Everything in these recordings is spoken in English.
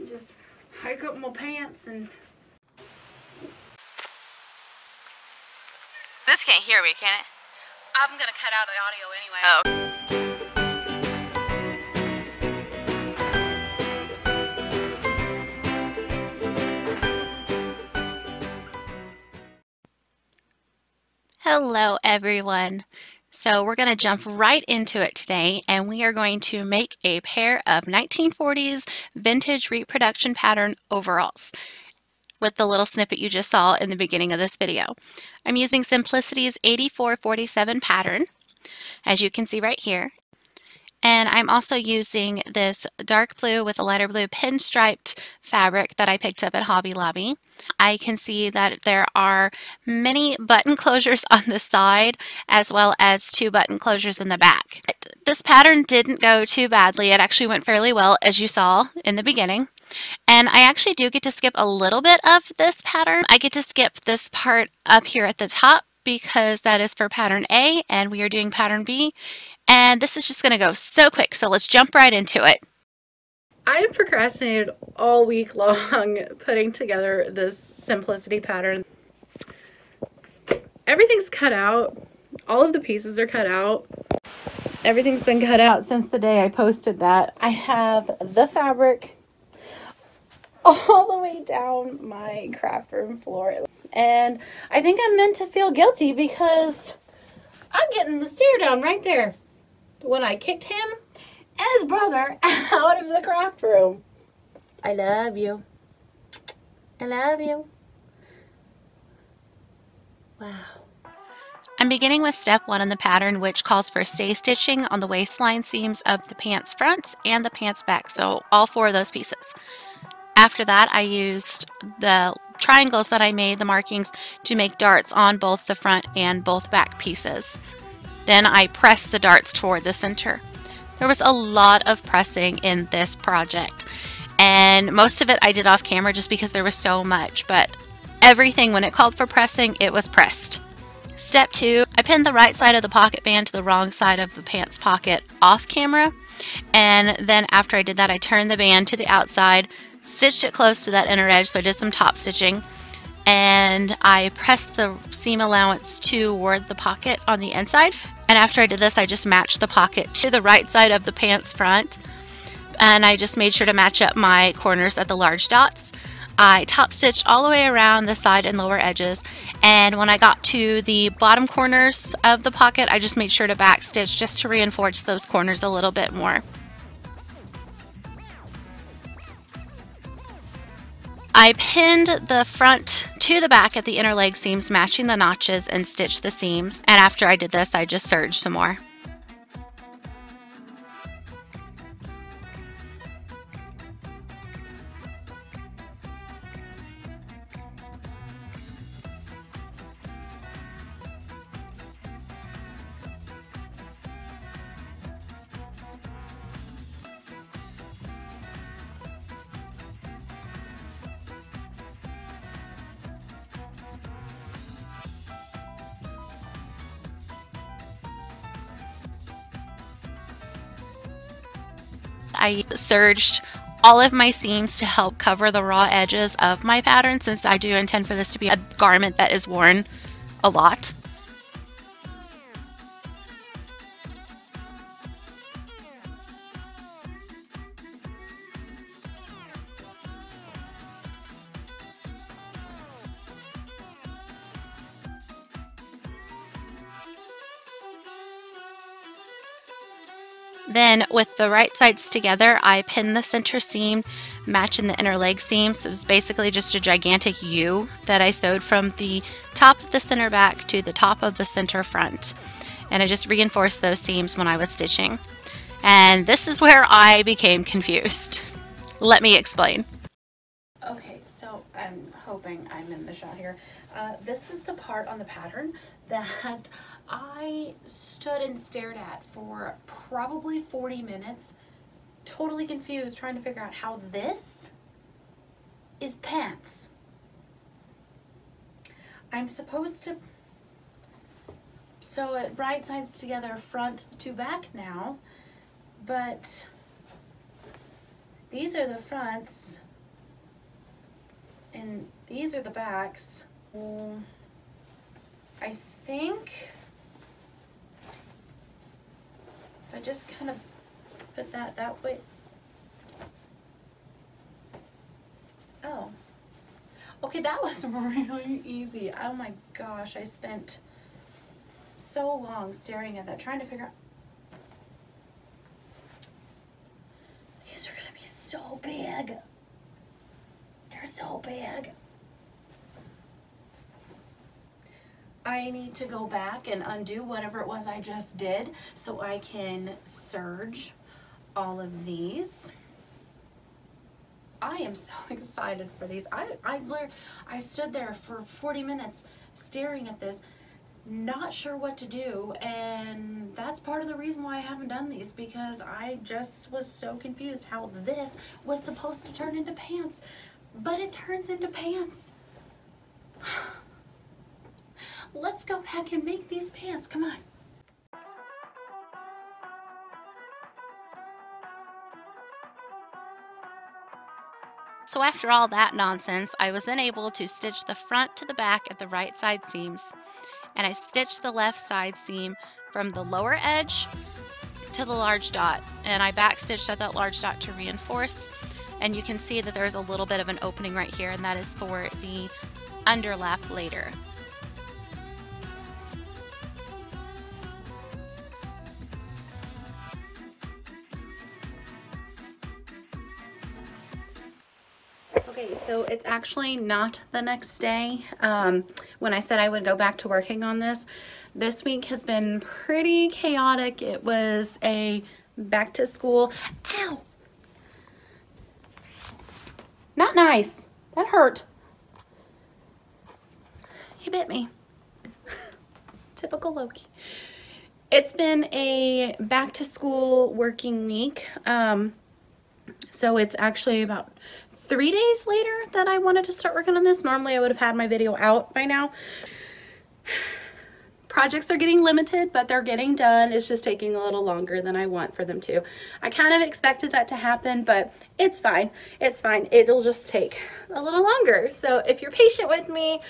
Just hike up my pants and... This can't hear me, can it? I'm gonna cut out the audio anyway. Hello everyone. So we're going to jump right into it today, and we are going to make a pair of 1940s vintage reproduction pattern overalls with the little snippet you just saw in the beginning of this video. I'm using Simplicity's 8447 pattern, as you can see right here. And I'm also using this dark blue with a lighter blue pinstriped fabric that I picked up at Hobby Lobby. I can see that there are many button closures on the side as well as 2 button closures in the back. This pattern didn't go too badly. It actually went fairly well, as you saw in the beginning. And I actually do get to skip a little bit of this pattern. I get to skip this part up here at the top because that is for pattern A and we are doing pattern B. And this is just going to go so quick, so let's jump right into it. I have procrastinated all week long putting together this Simplicity pattern. Everything's cut out. All of the pieces are cut out. Everything's been cut out since the day I posted that. I have the fabric all the way down my craft room floor. And I think I'm meant to feel guilty because I'm getting the steer down right there when I kicked him and his brother out of the craft room. I love you. I love you. Wow. I'm beginning with step 1 in the pattern, which calls for stay stitching on the waistline seams of the pants front and the pants back, so all 4 of those pieces. After that, I used the triangles that I made, the markings, to make darts on both the front and both back pieces. Then I pressed the darts toward the center. There was a lot of pressing in this project, and most of it I did off camera just because there was so much, but everything when it called for pressing, it was pressed. Step 2, I pinned the right side of the pocket band to the wrong side of the pants pocket off camera, and then after I did that, I turned the band to the outside, stitched it close to that inner edge, so I did some top stitching, and I pressed the seam allowance toward the pocket on the inside. And after I did this, I just matched the pocket to the right side of the pants front, and I just made sure to match up my corners at the large dots. I top stitched all the way around the side and lower edges, and when I got to the bottom corners of the pocket, I just made sure to back stitch just to reinforce those corners a little bit more. I pinned the front to the back at the inner leg seams, matching the notches, and stitched the seams. And after I did this, I just serged some more. I serged all of my seams to help cover the raw edges of my pattern, since I do intend for this to be a garment that is worn a lot. Then with the right sides together, I pinned the center seam, matching the inner leg seam. So it was basically just a gigantic U that I sewed from the top of the center back to the top of the center front. And I just reinforced those seams when I was stitching. And this is where I became confused. Let me explain. Okay, so I'm hoping I'm in the shot here. This is the part on the pattern that I stood and stared at for probably 40 minutes, totally confused, trying to figure out how this is pants. I'm supposed to sew it right sides together, front to back now, but these are the fronts And these are the backs. I think if I just kind of put that way. Oh. Okay, that was really easy. Oh my gosh, I spent so long staring at that, trying to figure out. These are gonna be so big. They're so big. I need to go back and undo whatever it was I just did so I can serge all of these. I am so excited for these. I stood there for 40 minutes staring at this, not sure what to do, and that's part of the reason why I haven't done these, because I just was so confused how this was supposed to turn into pants, but it turns into pants. Let's go back and make these pants. Come on. So after all that nonsense, I was then able to stitch the front to the back at the right side seams, and I stitched the left side seam from the lower edge to the large dot, and I back stitched at that large dot to reinforce, and you can see that there's a little bit of an opening right here, and that is for the underlap later. Okay, so it's actually not the next day. When I said I would go back to working on this week has been pretty chaotic. It was a back to school. Ow! Not nice. That hurt. He bit me. Typical Loki. It's been a back to school working week. So it's actually about 3 days later that I wanted to start working on this. Normally I would have had my video out by now. Projects are getting limited, but they're getting done. It's just taking a little longer than I want for them to. I kind of expected that to happen, but it's fine. It's fine. It'll just take a little longer. So if you're patient with me,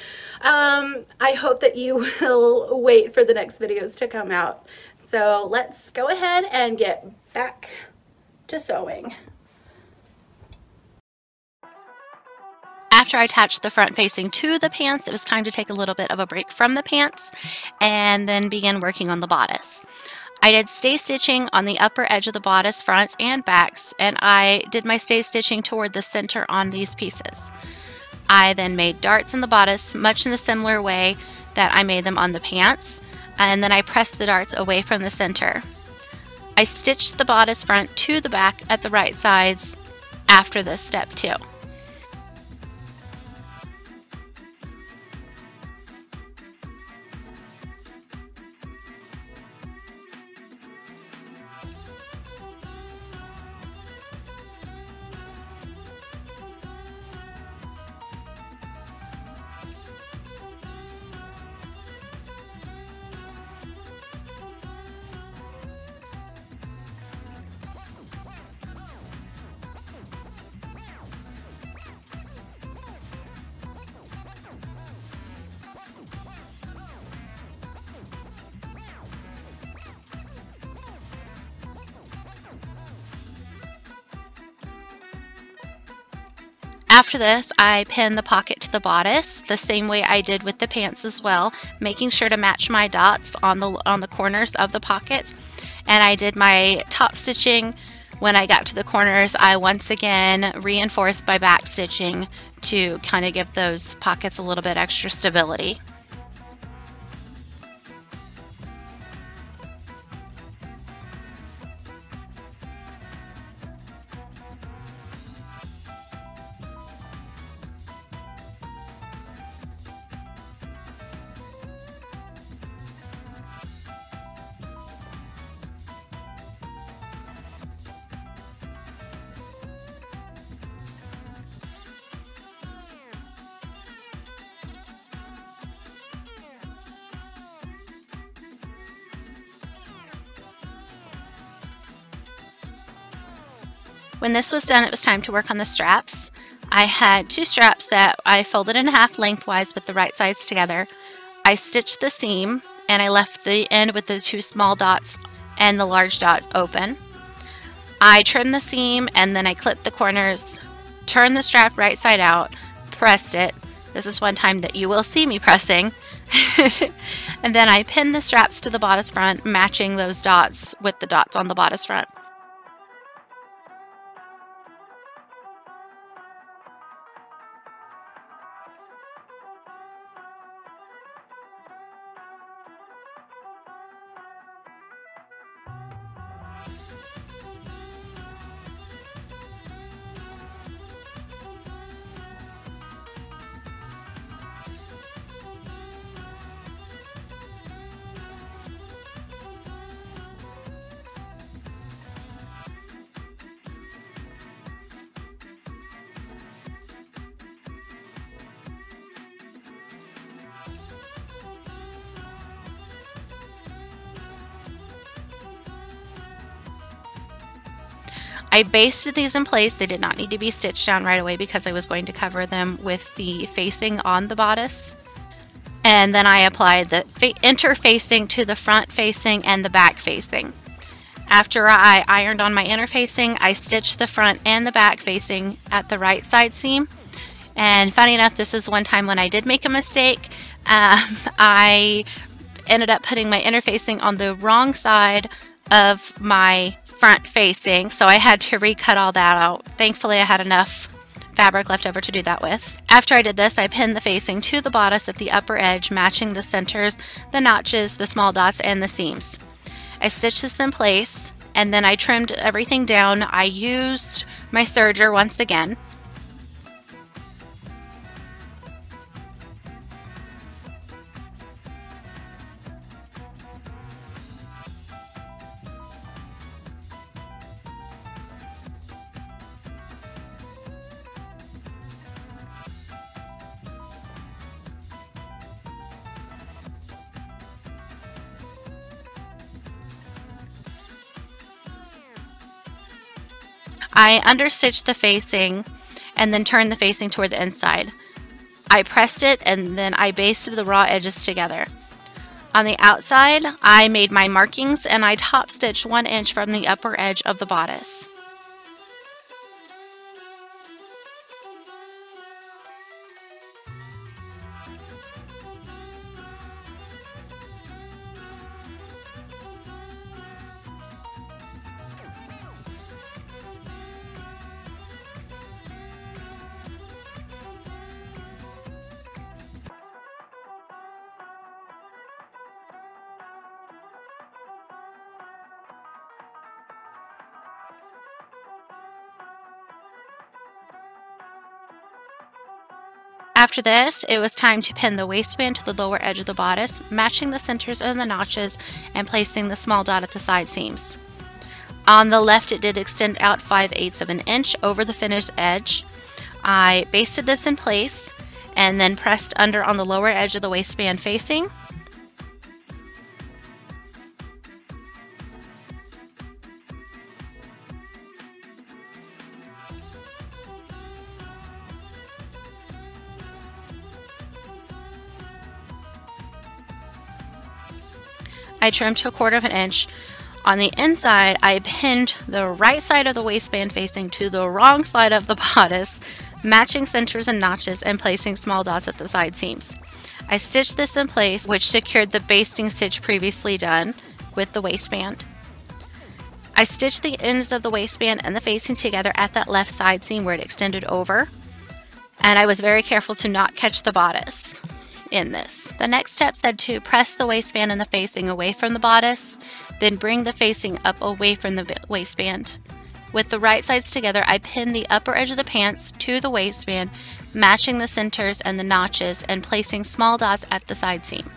I hope that you will wait for the next videos to come out. So let's go ahead and get back to sewing. After I attached the front facing to the pants, it was time to take a little bit of a break from the pants and then begin working on the bodice. I did stay stitching on the upper edge of the bodice, fronts and backs, and I did my stay stitching toward the center on these pieces. I then made darts in the bodice, much in the similar way that I made them on the pants, and then I pressed the darts away from the center. I stitched the bodice front to the back at the right sides after this step too. After this, I pinned the pocket to the bodice the same way I did with the pants as well, making sure to match my dots on the corners of the pocket. And I did my top stitching. When I got to the corners, I once again reinforced by back stitching to kind of give those pockets a little bit extra stability. When this was done, it was time to work on the straps. I had 2 straps that I folded in half lengthwise with the right sides together. I stitched the seam and I left the end with the 2 small dots and the large dot open. I trimmed the seam and then I clipped the corners, turned the strap right side out, pressed it. This is one time that you will see me pressing. And then I pinned the straps to the bodice front, matching those dots with the dots on the bodice front. I basted these in place. They did not need to be stitched down right away because I was going to cover them with the facing on the bodice. And then I applied the interfacing to the front facing and the back facing. After I ironed on my interfacing, I stitched the front and the back facing at the right side seam. And funny enough, this is one time when I did make a mistake. I ended up putting my interfacing on the wrong side of my front facing, so I had to recut all that out. Thankfully, I had enough fabric left over to do that with. After I did this, I pinned the facing to the bodice at the upper edge, matching the centers, the notches, the small dots, and the seams. I stitched this in place, and then I trimmed everything down. I used my serger once again. I understitched the facing and then turned the facing toward the inside. I pressed it and then I basted the raw edges together. On the outside, I made my markings and I top stitched 1 inch from the upper edge of the bodice. After this, it was time to pin the waistband to the lower edge of the bodice, matching the centers and the notches and placing the small dot at the side seams. On the left, it did extend out 5/8 of an inch over the finished edge. I basted this in place and then pressed under on the lower edge of the waistband facing. I trimmed to 1/4 of an inch. On the inside, I pinned the right side of the waistband facing to the wrong side of the bodice, matching centers and notches and placing small dots at the side seams. I stitched this in place, which secured the basting stitch previously done with the waistband. I stitched the ends of the waistband and the facing together at that left side seam where it extended over, and I was very careful to not catch the bodice in this. The next step said to press the waistband and the facing away from the bodice, then bring the facing up away from the waistband. With the right sides together, I pinned the upper edge of the pants to the waistband, matching the centers and the notches and placing small dots at the side seam.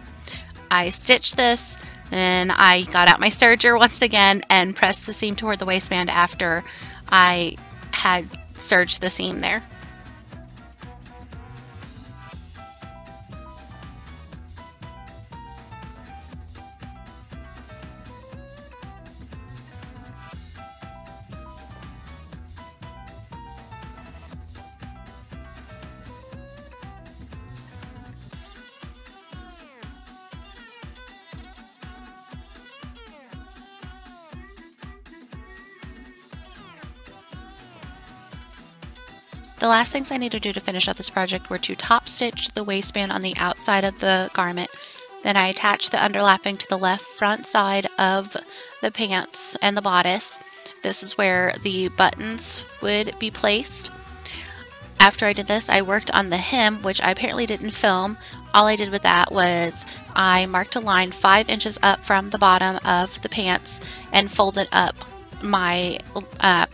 I stitched this, and I got out my serger once again and pressed the seam toward the waistband after I had serged the seam there. The last things I need to do to finish up this project were to top stitch the waistband on the outside of the garment. Then I attached the underlapping to the left front side of the pants and the bodice. This is where the buttons would be placed. After I did this, I worked on the hem, which I apparently didn't film. All I did with that was I marked a line 5 inches up from the bottom of the pants and folded up my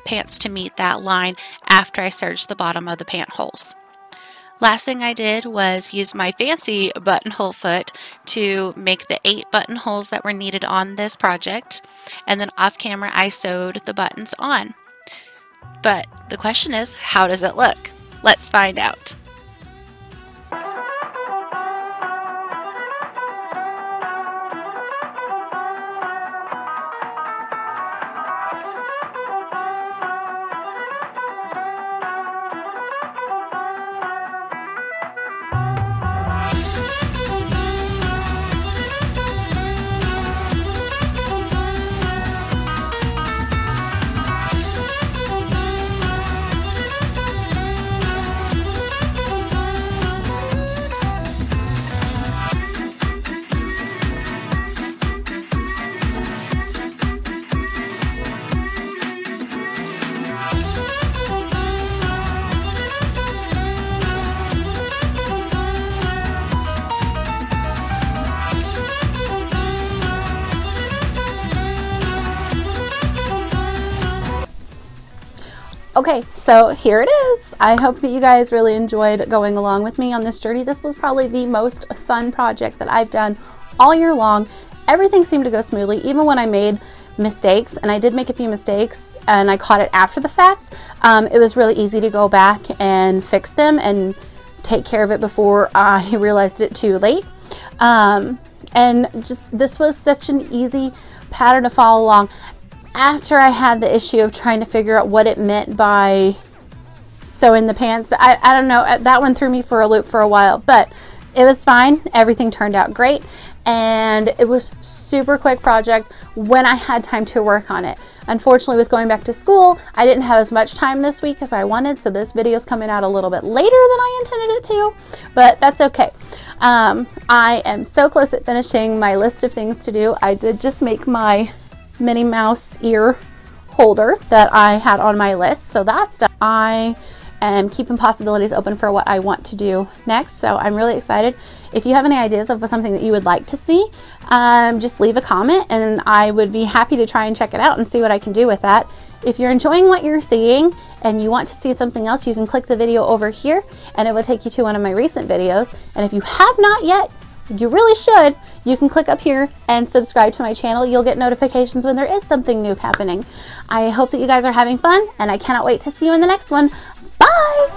pants to meet that line after I serged the bottom of the pant holes. Last thing I did was use my fancy buttonhole foot to make the 8 buttonholes that were needed on this project, and then off camera I sewed the buttons on. But the question is, how does it look? Let's find out. Okay, so here it is. I hope that you guys really enjoyed going along with me on this journey. This was probably the most fun project that I've done all year long. Everything seemed to go smoothly, even when I made mistakes, and I did make a few mistakes and I caught it after the fact. It was really easy to go back and fix them and take care of it before I realized it too late. And just this was such an easy pattern to follow along. After I had the issue of trying to figure out what it meant by sewing the pants, I don't know, that one threw me for a loop for a while, but it was fine. Everything turned out great, and it was super quick project when I had time to work on it. Unfortunately, with going back to school, I didn't have as much time this week as I wanted, so this video is coming out a little bit later than I intended it to, but that's okay. I am so close at finishing my list of things to do. I did just make my Minnie Mouse ear holder that I had on my list, so that's done. I am keeping possibilities open for what I want to do next, so I'm really excited. If you have any ideas of something that you would like to see, just leave a comment and I would be happy to try and check it out and see what I can do with that. If you're enjoying what you're seeing and you want to see something else, you can click the video over here and it will take you to one of my recent videos. And if you have not yet, you really should. You can click up here and subscribe to my channel. You'll get notifications when there is something new happening. I hope that you guys are having fun, and I cannot wait to see you in the next one. Bye!